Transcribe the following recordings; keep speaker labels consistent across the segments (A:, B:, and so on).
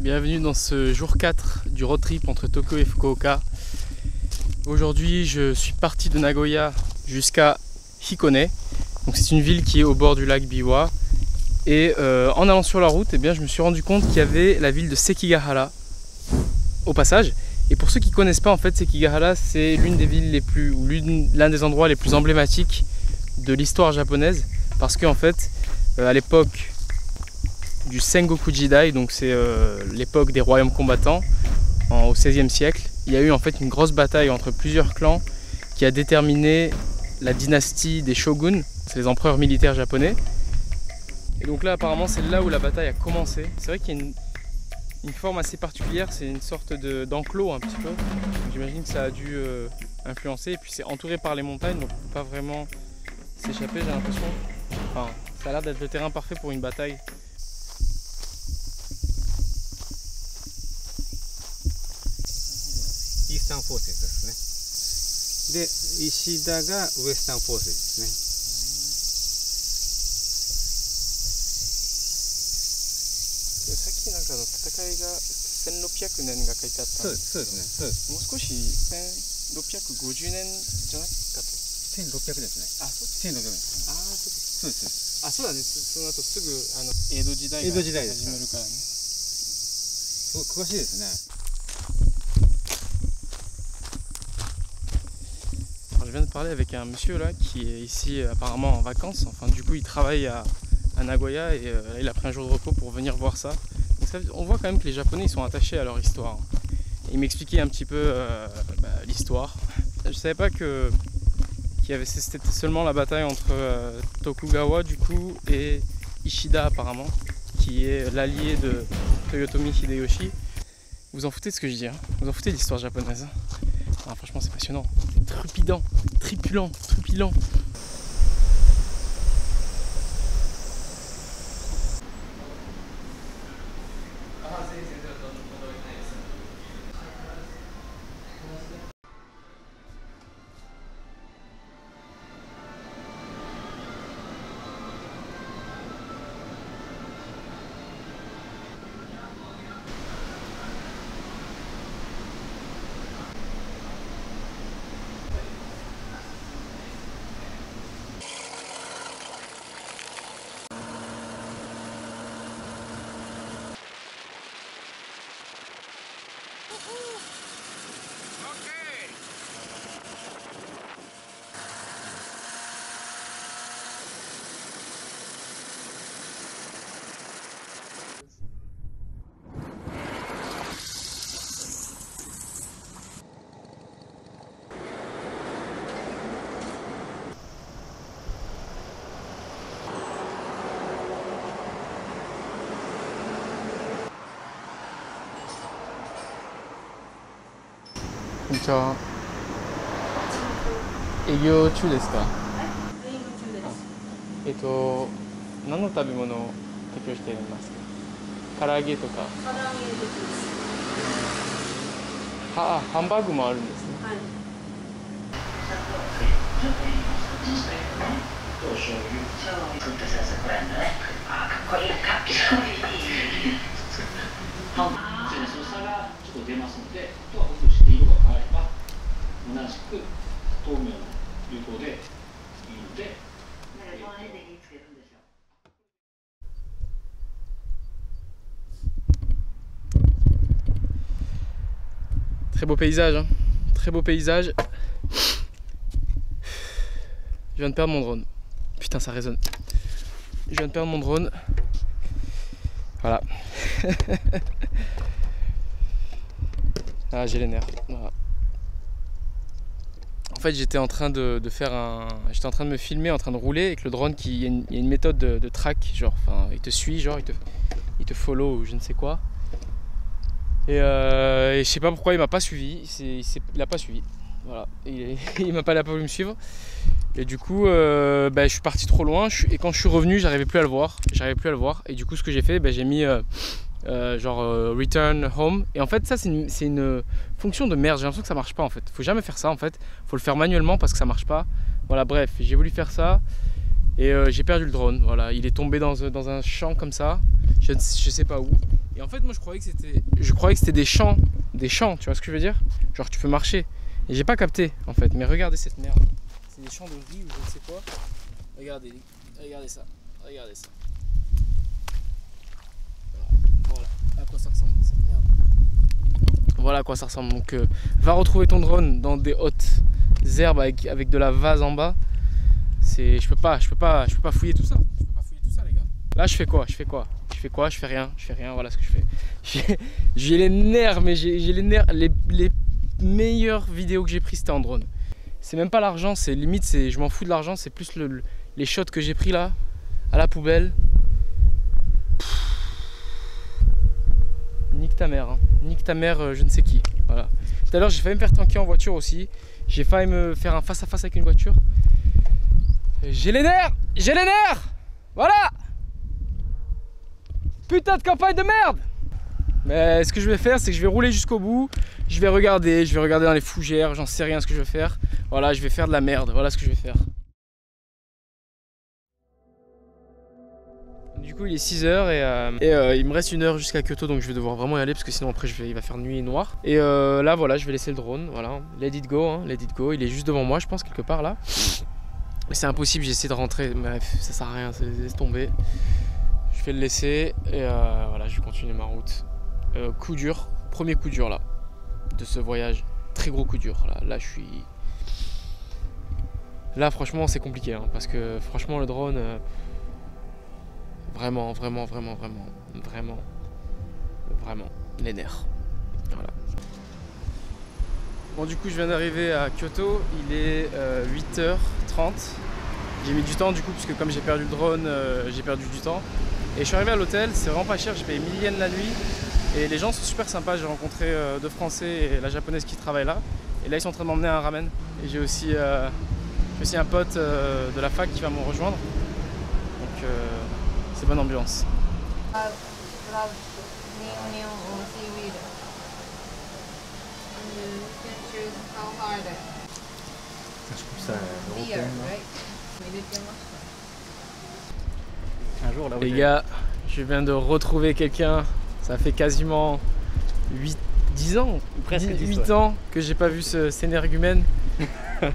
A: Bienvenue dans ce jour 4 du road trip entre Tokyo et Fukuoka. Aujourd'hui je suis parti de Nagoya jusqu'à Hikone. C'est une ville qui est au bord du lac Biwa. Et en allant sur la route, je me suis rendu compte qu'il y avait la ville de Sekigahara au passage. Et pour ceux qui ne connaissent pas, en fait, Sekigahara, c'est l'une des villes les plus, ou l'un des endroits les plus emblématiques de l'histoire japonaise. Parce qu'en fait, à l'époque du Sengoku Jidai, donc c'est l'époque des royaumes combattants, au XVIe siècle, il y a eu en fait une grosse bataille entre plusieurs clans qui a déterminé la dynastie des shoguns, c'est les empereurs militaires japonais. Et donc là apparemment c'est là où la bataille a commencé. C'est vrai qu'il y a une forme assez particulière, c'est une sorte d'enclos un petit peu. J'imagine que ça a dû influencer, et puis c'est entouré par les montagnes, donc on ne peut pas vraiment s'échapper, j'ai l'impression. Enfin, ça a l'air d'être le terrain parfait pour une bataille.
B: Eastern Forces ですね。で、石田が Western Forces ですね。
A: さっきなんかの戦いが1600年が書いてあった。
B: そうですね。そうです。
A: もう少し1650年じゃなかった。
B: 1600ですね。
A: あ、そう。
B: 1600年。
A: そうです。
B: そうです。
A: あ、そうだね。その後すぐ江戸時代が始まるからね。
B: すごい詳しいですね。
A: Je viens de parler avec un monsieur là qui est ici apparemment en vacances. Enfin, du coup, il travaille à Nagoya et il a pris un jour de repos pour venir voir ça. Donc on voit quand même que les Japonais ils sont attachés à leur histoire. Et il m'expliquait un petit peu l'histoire. Je savais pas c'était seulement la bataille entre Tokugawa du coup et Ishida apparemment, qui est l'allié de Toyotomi Hideyoshi. Vous en foutez de ce que je dis, hein? Vous en foutez de l'histoire japonaise. Ah, franchement c'est passionnant, trépidant, tripulant. 저営業中ですか？
C: 営業中です。
A: 何の食べ物を提供していますか？唐揚げとか。
C: 唐揚げです。
A: ハンバーグもあるんですね。
C: はい。
D: その差がちょっと出ますので、あとはほぐして色が変われば同じく豆苗の流行でいいので。
A: Très beau paysage, hein. Très beau paysage. Je viens de perdre mon drone. Putain, ça résonne. Je viens de perdre mon drone. Voilà. Ah, j'ai les nerfs. Voilà. En fait, j'étais en train de me filmer, en train de rouler avec le drone il y a une méthode de track, genre, enfin, il te suit, genre, il te follow ou je ne sais quoi. Et je sais pas pourquoi il m'a pas suivi, il a pas suivi. Voilà, il m'a pas voulu me suivre. Et du coup, je suis parti trop loin. Et quand je suis revenu, j'arrivais plus à le voir. Et du coup, ce que j'ai fait, j'ai mis return home. Et en fait, ça, c'est une fonction de merde. J'ai l'impression que ça marche pas en fait. Faut jamais faire ça en fait. Faut le faire manuellement parce que ça marche pas. Voilà, bref, j'ai voulu faire ça. Et j'ai perdu le drone. Voilà, il est tombé dans un champ comme ça. Je sais pas où. Et en fait moi je croyais que c'était des champs, tu vois ce que je veux dire? Genre tu peux marcher. Et j'ai pas capté en fait, mais regardez cette merde. C'est des champs de riz ou je ne sais quoi. Regardez ça, regardez ça. Voilà à quoi ça ressemble cette merde. Voilà à quoi ça ressemble. Donc va retrouver ton drone dans des hautes herbes avec de la vase en bas. Je peux pas fouiller tout ça. Je peux pas fouiller tout ça les gars. Là je fais quoi? Je fais rien, voilà ce que je fais. J'ai les nerfs, mais j'ai les nerfs. Les meilleures vidéos que j'ai prises c'était en drone. C'est même pas l'argent, c'est limite, je m'en fous de l'argent, c'est plus les shots que j'ai pris là, à la poubelle. Nique ta mère, hein. Nique ta mère, je ne sais qui. Voilà. Tout à l'heure j'ai failli me faire tanker en voiture aussi. J'ai failli me faire un face à face avec une voiture. J'ai les nerfs, voilà. Putain de campagne de merde. Mais ce que je vais faire, c'est que je vais rouler jusqu'au bout. Je vais regarder dans les fougères, j'en sais rien ce que je vais faire. Voilà, je vais faire de la merde, voilà ce que je vais faire. Du coup il est 6h et il me reste 1 heure jusqu'à Kyoto, donc je vais devoir vraiment y aller parce que sinon après il va faire nuit et noir. Et là voilà, je vais laisser le drone, voilà, let it go, hein, let it go. Il est juste devant moi je pense, quelque part là. C'est impossible, j'ai essayé de rentrer, bref, ça sert à rien, laisse tomber. Je vais le laisser et voilà, je vais continuer ma route. Coup dur, premier coup dur là, de ce voyage, très gros coup dur. Là je suis... Là franchement c'est compliqué, hein, parce que franchement le drone, vraiment, les nerfs. Voilà. Bon du coup je viens d'arriver à Kyoto, il est 8h30. J'ai mis du temps du coup parce que comme j'ai perdu le drone, j'ai perdu du temps. Et je suis arrivé à l'hôtel, c'est vraiment pas cher, j'ai payé 1000 yens la nuit. Et les gens sont super sympas, j'ai rencontré 2 Français et la japonaise qui travaille là. Et là ils sont en train de m'emmener à un ramen. Et j'ai aussi un pote de la fac qui va me rejoindre. Donc c'est bonne ambiance.
B: Un jour là où
A: les gars, je viens de retrouver quelqu'un, ça fait quasiment 10 ans,
B: presque
A: 8 ans que j'ai pas vu cet énergumène.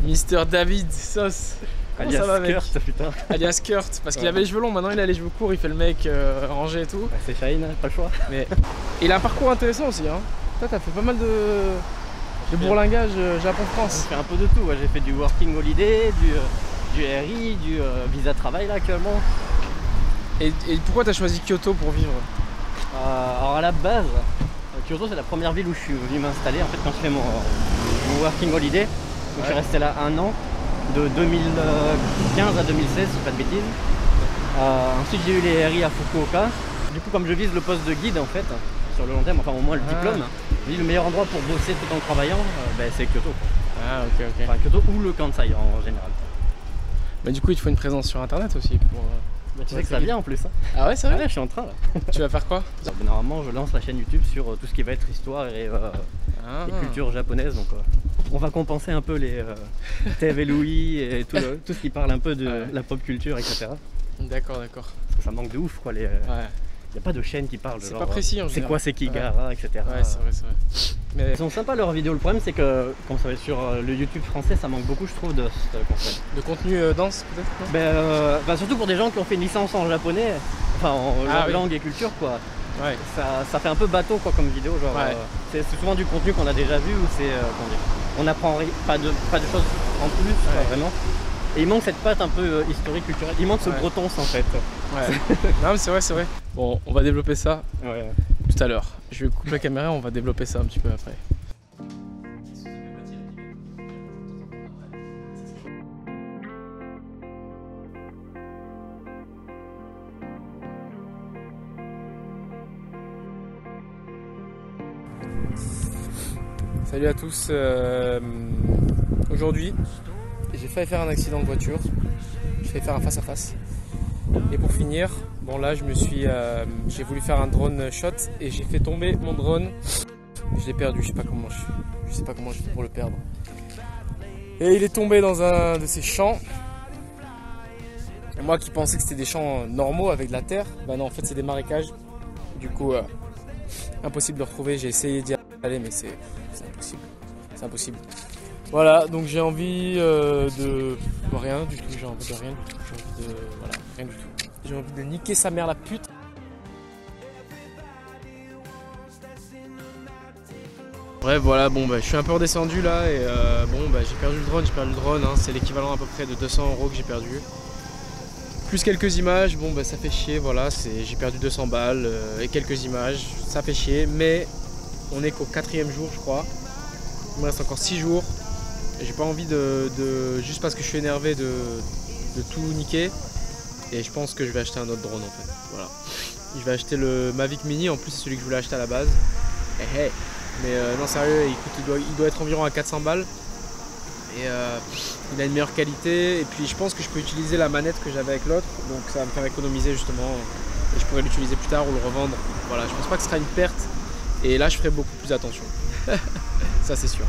A: Mister David Sauce. Comment
B: alias
A: ça va, mec?
B: Kurt, putain.
A: Alias Kurt, parce qu'il avait les cheveux longs, maintenant il a les cheveux courts, il fait le mec rangé et tout.
B: Ouais, c'est Shine, hein, pas le choix.
A: Mais il a un parcours intéressant aussi, hein. Toi t'as fait pas mal de bourlingage Japon-France.
B: J'ai fait un peu de tout, ouais. J'ai fait du working holiday, du RI, du visa travail là actuellement.
A: Et pourquoi t'as choisi Kyoto pour vivre?
B: Alors à la base, Kyoto c'est la première ville où je suis venu m'installer en fait quand je fais mon working holiday. Donc je suis resté là 1 an, de 2015 à 2016 si pas de bêtises. Ensuite j'ai eu les RI à Fukuoka. Du coup comme je vise le poste de guide en fait, sur le long terme, enfin au moins le diplôme, je dis le meilleur endroit pour bosser tout en travaillant, c'est Kyoto.
A: Ah ok.
B: Enfin Kyoto ou le Kansai en général.
A: Mais du coup il te faut une présence sur internet aussi pour...
B: Tu sais que ça vient en plus. Hein.
A: Ah ouais, c'est vrai?
B: Ouais, je suis en train là.
A: Tu vas faire quoi?
B: Normalement, je lance la chaîne YouTube sur tout ce qui va être histoire et culture japonaise. Donc, on va compenser un peu les Tev et Louis et tout ce qui parle un peu de la pop culture, etc.
A: D'accord.
B: Parce que ça manque de ouf, quoi. Il n'y a pas de chaîne qui parle de
A: c'est
B: genre.
A: pas précis en général.
B: C'est quoi Sekigahara, etc.
A: Ouais, c'est vrai. Mais...
B: Ils sont sympas leurs vidéos. Le problème, c'est que quand ça va être sur le YouTube français, ça manque beaucoup, je trouve, de ce concept.
A: De contenu dense, peut-être?
B: Surtout pour des gens qui ont fait une licence en japonais, enfin en langue et culture, quoi.
A: Ouais.
B: Ça fait un peu bateau, quoi, comme vidéo. Genre, c'est souvent du contenu qu'on a déjà vu ou c'est. On apprend pas de choses en plus, quoi, vraiment. Et il manque cette patte un peu historique, culturelle. Il manque ce breton en fait.
A: Ouais. Non mais c'est vrai. Bon, on va développer ça tout à l'heure. Je vais couper la caméra, on va développer ça un petit peu après. Salut à tous. Aujourd'hui, j'ai failli faire un accident de voiture. J'ai failli faire un face à face. Et pour finir, bon là j'ai voulu faire un drone shot et j'ai fait tomber mon drone. Je l'ai perdu, je sais pas comment j'ai fait pour le perdre. Et il est tombé dans un de ces champs. Et moi qui pensais que c'était des champs normaux avec de la terre, bah non en fait c'est des marécages. Du coup impossible de retrouver. J'ai essayé d'y aller, mais c'est impossible. C'est impossible. Voilà, donc j'ai envie de rien du tout. J'ai envie de rien du tout. J'ai envie de voilà, rien du tout. J'ai envie de niquer sa mère la pute. Bref, voilà, bon bah je suis un peu redescendu là et bon bah j'ai perdu le drone, hein, c'est l'équivalent à peu près de 200 € que j'ai perdu. Plus quelques images, bon bah ça fait chier, voilà, j'ai perdu 200 balles et quelques images, ça fait chier, mais on est qu'au 4e jour je crois. Il me reste encore 6 jours. J'ai pas envie juste parce que je suis énervé de tout niquer. Et je pense que je vais acheter un autre drone en fait. Voilà. Je vais acheter le Mavic Mini, en plus c'est celui que je voulais acheter à la base. Hey. Mais non sérieux, il doit être environ à 400 balles. Et il a une meilleure qualité. Et puis je pense que je peux utiliser la manette que j'avais avec l'autre. Donc ça va me faire économiser justement. Et je pourrais l'utiliser plus tard ou le revendre. Voilà, je pense pas que ce sera une perte. Et là je ferai beaucoup plus attention. Ça c'est sûr.